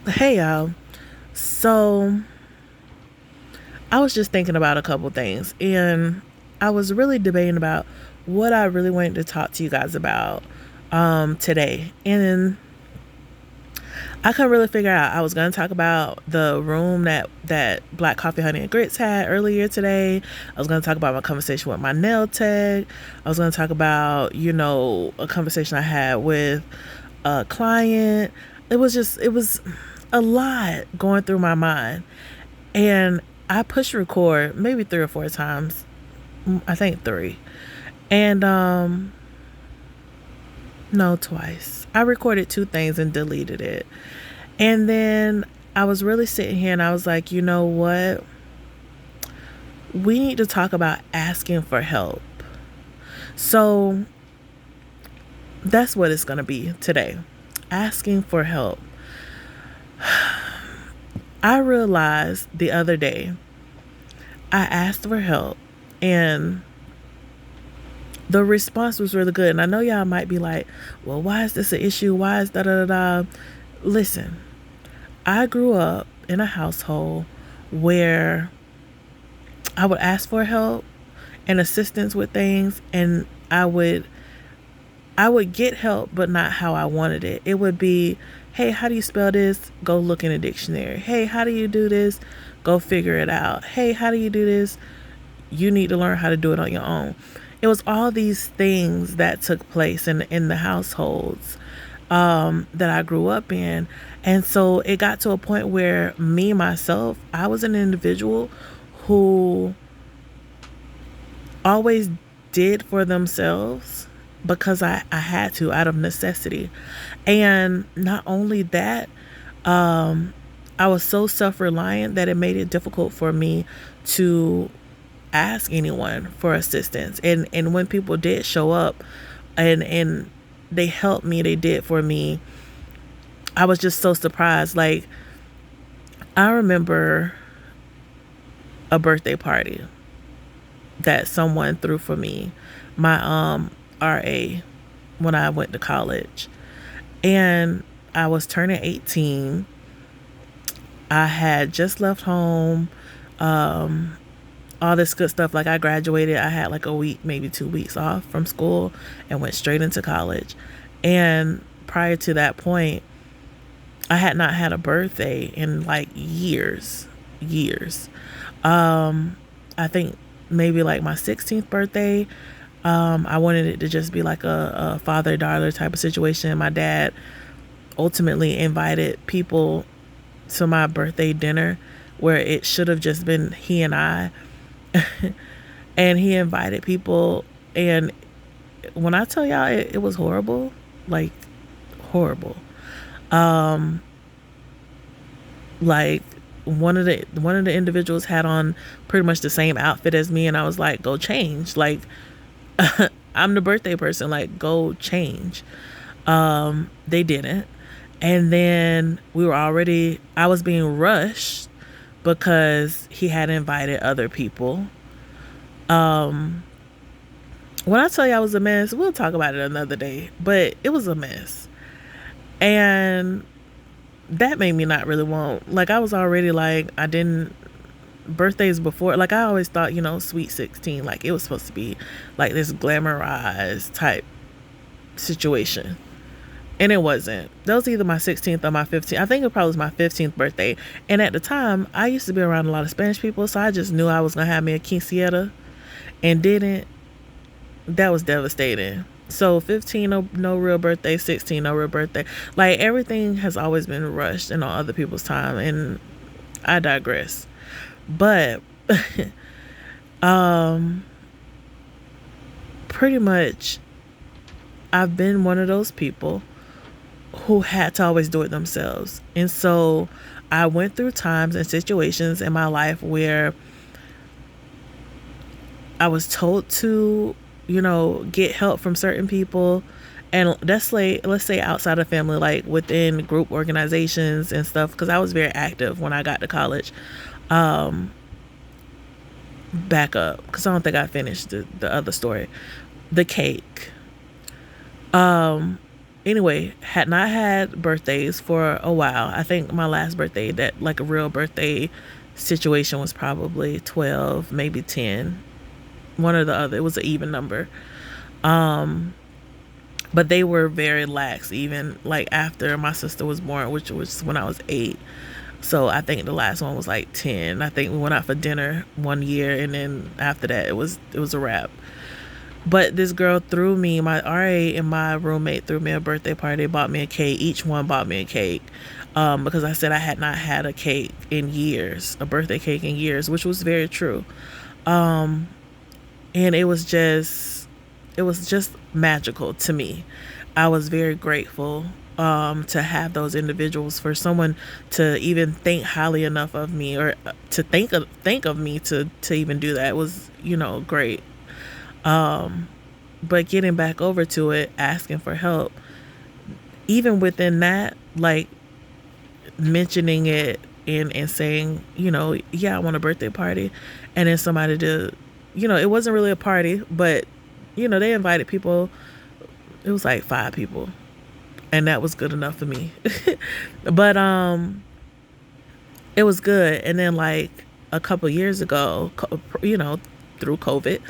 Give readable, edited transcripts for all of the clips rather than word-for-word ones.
Hey y'all. So I was just thinking about a couple things and I was really debating about what I really wanted to talk to you guys about today. And I couldn't really figure out. I was gonna talk about the room that Black Coffee Honey and Grits had earlier today. I was gonna talk about my conversation with my nail tech. I was gonna talk about, a conversation I had with a client. It was a lot going through my mind. And I pushed record maybe three or four times. I think three. And no, twice. I recorded two things and deleted it. And then I was really sitting here and I was like, you know what? We need to talk about asking for help. So that's what it's going to be today. Asking for help. I realized the other day I asked for help and the response was really good. And I know y'all might be like, well, why is this an issue? Why is da da da da? Listen, I grew up in a household where I would ask for help and assistance with things, and I would get help, but not how I wanted it. It would be, hey, how do you spell this? Go look in a dictionary. Hey, how do you do this? Go figure it out. Hey, how do you do this? You need to learn how to do it on your own. It was all these things that took place in the households that I grew up in. And so it got to a point where me, myself, I was an individual who always did for themselves because I had to out of necessity. And not only that, I was so self reliant that it made it difficult for me to ask anyone for assistance. And when people did show up and they helped me, they did for me, I was just so surprised. Like, I remember a birthday party that someone threw for me, my RA, when I went to college. And I was turning 18. I had just left home. Um all this good stuff. Like, I graduated, I had like a week, maybe 2 weeks off from school and went straight into college. And prior to that point, I had not had a birthday in like years, years. I think maybe like my 16th birthday. I wanted it to just be like a father daughter type of situation. My dad ultimately invited people to my birthday dinner where it should have just been he and I. And he invited people. And when I tell y'all, it was horrible, like horrible. Um, like one of the individuals had on pretty much the same outfit as me, and I was like, go change. Like, I'm the birthday person. Like, go change. They didn't. And then I was being rushed because he had invited other people. Um, when I tell you I was a mess, we'll talk about it another day, but it was a mess. And that made me not really want, like, I was already like, I didn't, birthdays before, like, I always thought, sweet 16, like, it was supposed to be like this glamorized type situation. And it wasn't. That was either my 16th or my 15th. I think it probably was my 15th birthday. And at the time, I used to be around a lot of Spanish people, so I just knew I was going to have me a quinceañera and didn't. That was devastating. So 15, no real birthday. 16, no real birthday. Like, everything has always been rushed and on other people's time. And I digress. But um, pretty much, I've been one of those people who had to always do it themselves. And so I went through times and situations in my life where I was told to, get help from certain people. And that's like, let's say outside of family, like within group organizations and stuff, because I was very active when I got to college. Um, Back up, because I don't think I finished the other story. The cake. Anyway, had not had birthdays for a while. I think my last birthday, that like a real birthday situation, was probably 12, maybe 10, one or the other. It was an even number. Um, but they were very lax, even like after my sister was born, which was when I was 8. So I think the last one was like 10. I think we went out for dinner one year, and then after that, it was a wrap. But this girl threw me, my RA and my roommate threw me a birthday party, bought me a cake. Each one bought me a cake, because I said I had not had a cake in years, a birthday cake in years, which was very true. Um, and it was just magical to me. I was very grateful to have those individuals, for someone to even think highly enough of me, or to think of me to even do that was, great. Um, but getting back over to it, asking for help, even within that, like mentioning it and saying, yeah, I want a birthday party, and then somebody did, it wasn't really a party, but they invited people. It was like 5 people, and that was good enough for me. But it was good. And then like a couple years ago, through COVID,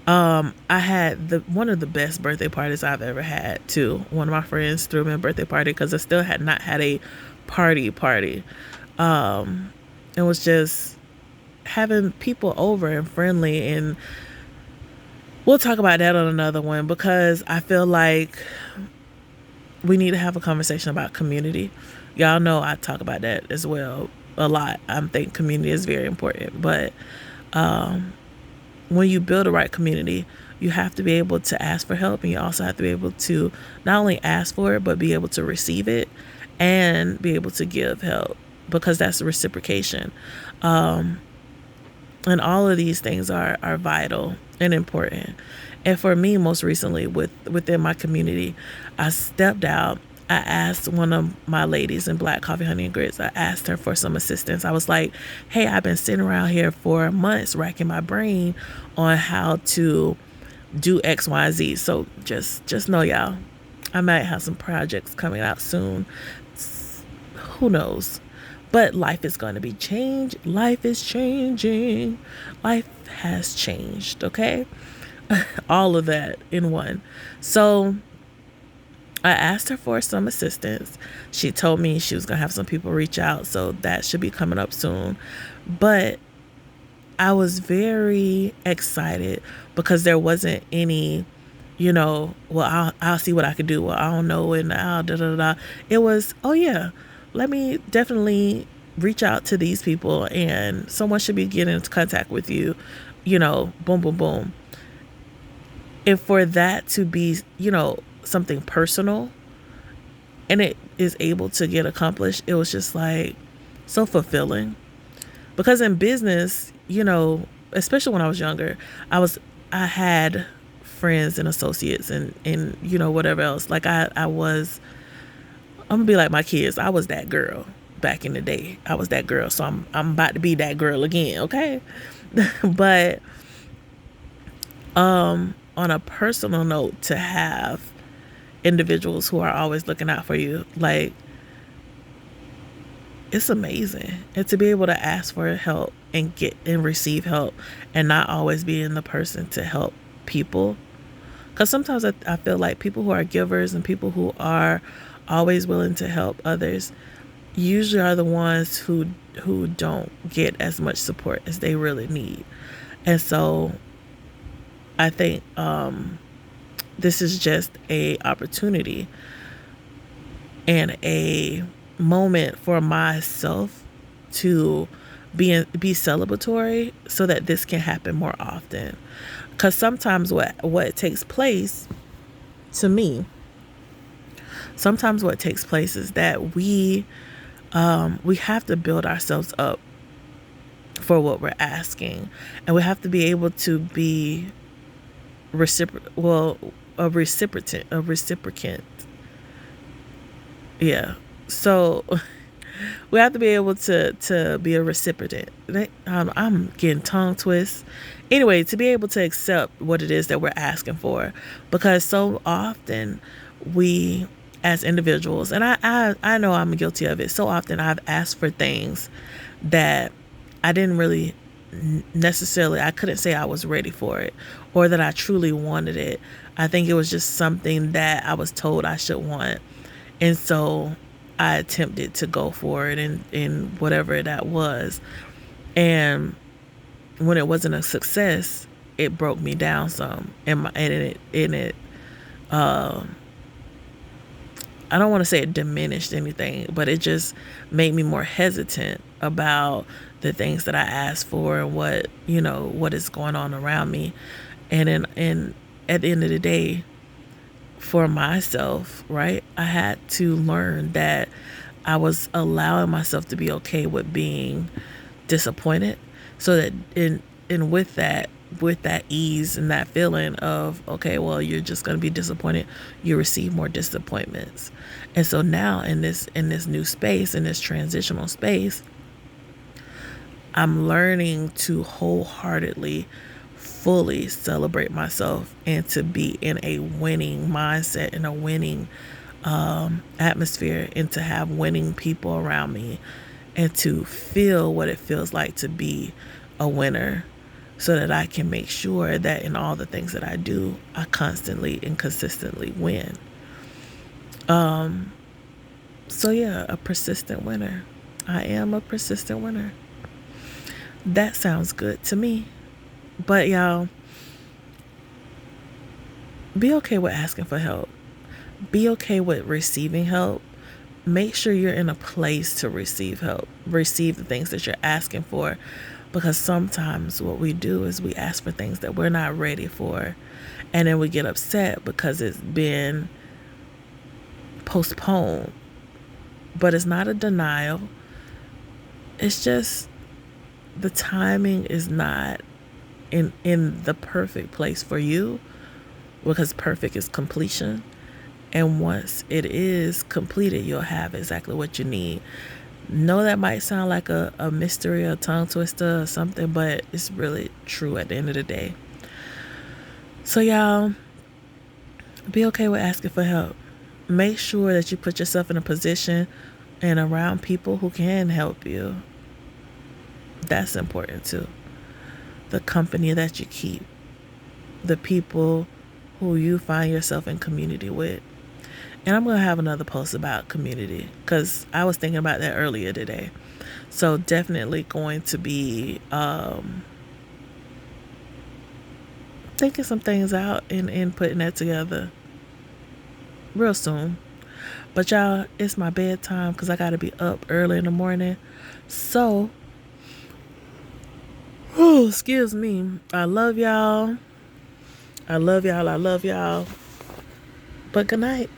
I had the one of the best birthday parties I've ever had too. One of my friends threw me a birthday party because I still had not had a party. Um, it was just having people over and friendly, and we'll talk about that on another one, because I feel like we need to have a conversation about community. Y'all know I talk about that as well a lot. I think community is very important, but um, when you build a right community, you have to be able to ask for help, and you also have to be able to not only ask for it, but be able to receive it and be able to give help, because that's reciprocation. Um, and all of these things are vital and important. And for me, most recently, within my community, I stepped out. I asked one of my ladies in Black Coffee, Honey, and Grits, I asked her for some assistance. I was like, hey, I've been sitting around here for months racking my brain on how to do X, Y, Z. So just know, y'all, I might have some projects coming out soon. Who knows? But life is going to be changed. Life is changing. Life has changed, okay? All of that in one. So I asked her for some assistance. She told me she was going to have some people reach out. So that should be coming up soon. But I was very excited because there wasn't any, well, I'll see what I can do. Well, I don't know. And I'll da da da. It was, oh yeah, let me definitely reach out to these people, and someone should be getting into contact with you, boom, boom, boom. And for that to be, something personal, and it is able to get accomplished, it was just like so fulfilling. Because in business, especially when I was younger, I had friends and associates and whatever else. Like I'm gonna be like my kids. I was that girl back in the day. I was that girl, so I'm about to be that girl again, okay? But on a personal note, to have individuals who are always looking out for you, like, it's amazing. And to be able to ask for help and get and receive help, and not always being the person to help people. Because sometimes I feel like people who are givers and people who are always willing to help others usually are the ones who don't get as much support as they really need. And so I think this is just a opportunity and a moment for myself to be celebratory, so that this can happen more often. Because sometimes what takes place, to me, sometimes what takes place is that we have to build ourselves up for what we're asking, and we have to be able to be a reciprocant. Yeah. So we have to be able to be a recipient. I'm getting tongue twists. Anyway, to be able to accept what it is that we're asking for, because so often we as individuals, and I know I'm guilty of it. So often I've asked for things that I didn't really necessarily, I couldn't say I was ready for it or that I truly wanted it. I think it was just something that I was told I should want. And so I attempted to go for it in whatever that was. And when it wasn't a success, it broke me down some. And it I don't want to say it diminished anything, but it just made me more hesitant about the things that I asked for and what is going on around me. And at the end of the day, for myself, right, I had to learn that I was allowing myself to be okay with being disappointed, so that in with that ease and that feeling of, okay, well, you're just going to be disappointed, you receive more disappointments. And so now in this new space, in this transitional space, I'm learning to wholeheartedly fully celebrate myself and to be in a winning mindset, in a winning atmosphere, and to have winning people around me, and to feel what it feels like to be a winner, so that I can make sure that in all the things that I do, I constantly and consistently win. So, yeah, a persistent winner. I am a persistent winner. That sounds good to me. But, y'all, be okay with asking for help. Be okay with receiving help. Make sure you're in a place to receive help, receive the things that you're asking for. Because sometimes what we do is we ask for things that we're not ready for. And then we get upset because it's been postponed. But it's not a denial. It's just the timing is not in the perfect place for you, because perfect is completion. And once it is completed, you'll have exactly what you need. No, that might sound like a mystery, a tongue twister or something, but it's really true at the end of the day. So, y'all, be okay with asking for help. Make sure that you put yourself in a position and around people who can help you. That's important too. The company that you keep, the people who you find yourself in community with. And I'm going to have another post about community, because I was thinking about that earlier today. So definitely going to be thinking some things out and putting that together real soon. But y'all, it's my bedtime because I got to be up early in the morning. So, oh, excuse me. I love y'all. I love y'all. I love y'all. But good night.